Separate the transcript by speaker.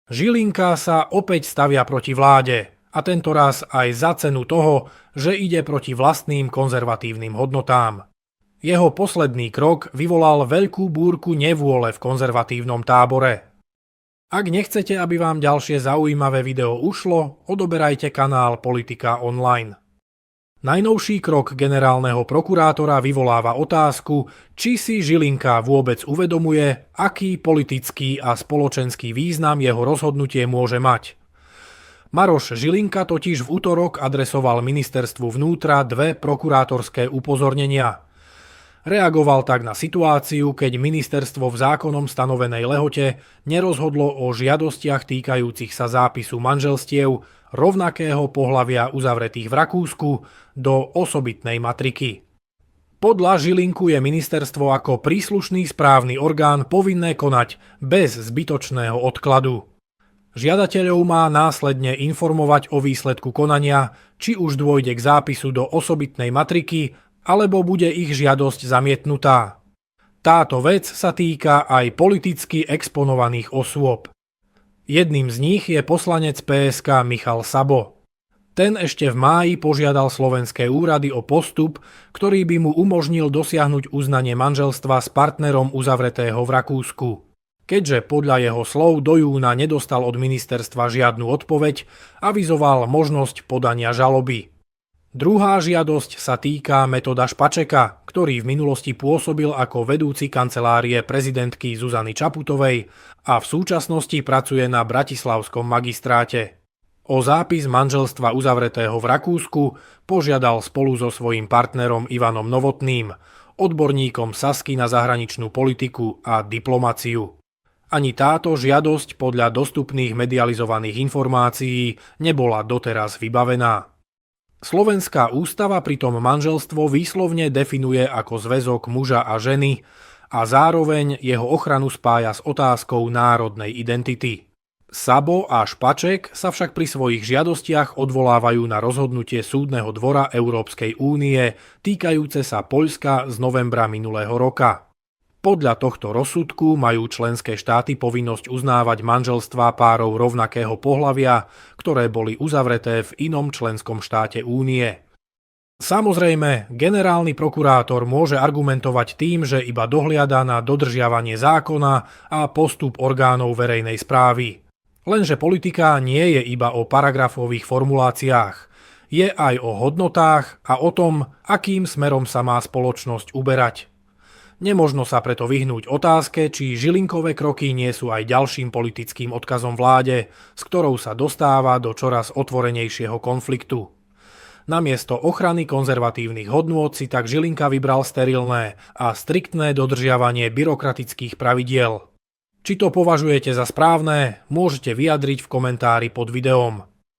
Speaker 1: Žilinka sa opäť stavia proti vláde, a tentoraz aj za cenu toho, že ide proti vlastným konzervatívnym hodnotám. Jeho posledný krok vyvolal veľkú búrku nevôle v konzervatívnom tábore. Ak nechcete, aby vám ďalšie zaujímavé video ušlo, odoberajte kanál Politika Online. Najnovší krok generálneho prokurátora vyvoláva otázku, či si Žilinka vôbec uvedomuje, aký politický a spoločenský význam jeho rozhodnutie môže mať. Maroš Žilinka totiž v utorok adresoval ministerstvu vnútra dve prokurátorské upozornenia. Reagoval tak na situáciu, keď ministerstvo v zákonom stanovenej lehote nerozhodlo o žiadostiach týkajúcich sa zápisu manželstiev rovnakého pohlavia uzavretých v Rakúsku do osobitnej matriky. Podľa Žilinku je ministerstvo ako príslušný správny orgán povinné konať bez zbytočného odkladu. Žiadateľov má následne informovať o výsledku konania, či už dôjde k zápisu do osobitnej matriky, alebo bude ich žiadosť zamietnutá. Táto vec sa týka aj politicky exponovaných osôb. Jedným z nich je poslanec PSK Michal Sabo. Ten ešte v máji požiadal slovenské úrady o postup, ktorý by mu umožnil dosiahnuť uznanie manželstva s partnerom uzavretého v Rakúsku. Keďže podľa jeho slov do júna nedostal od ministerstva žiadnu odpoveď, avizoval možnosť podania žaloby. Druhá žiadosť sa týka Metoda Špačeka, ktorý v minulosti pôsobil ako vedúci kancelárie prezidentky Zuzany Čaputovej a v súčasnosti pracuje na bratislavskom magistráte. O zápis manželstva uzavretého v Rakúsku požiadal spolu so svojím partnerom Ivanom Novotným, odborníkom Sasky na zahraničnú politiku a diplomaciu. Ani táto žiadosť podľa dostupných medializovaných informácií nebola doteraz vybavená. Slovenská ústava pritom manželstvo výslovne definuje ako zväzok muža a ženy a zároveň jeho ochranu spája s otázkou národnej identity. Sabo a Špaček sa však pri svojich žiadostiach odvolávajú na rozhodnutie Súdneho dvora Európskej únie týkajúce sa Poľska z novembra minulého roka. Podľa tohto rozsudku majú členské štáty povinnosť uznávať manželstvá párov rovnakého pohlavia, ktoré boli uzavreté v inom členskom štáte únie. Samozrejme, generálny prokurátor môže argumentovať tým, že iba dohliada na dodržiavanie zákona a postup orgánov verejnej správy. Lenže politika nie je iba o paragrafových formuláciách. Je aj o hodnotách a o tom, akým smerom sa má spoločnosť uberať. Nemožno sa preto vyhnúť otázke, či Žilinkové kroky nie sú aj ďalším politickým odkazom vláde, s ktorou sa dostáva do čoraz otvorenejšieho konfliktu. Namiesto ochrany konzervatívnych hodnôt si tak Žilinka vybral sterilné a striktné dodržiavanie byrokratických pravidiel. Či to považujete za správne, môžete vyjadriť v komentári pod videom.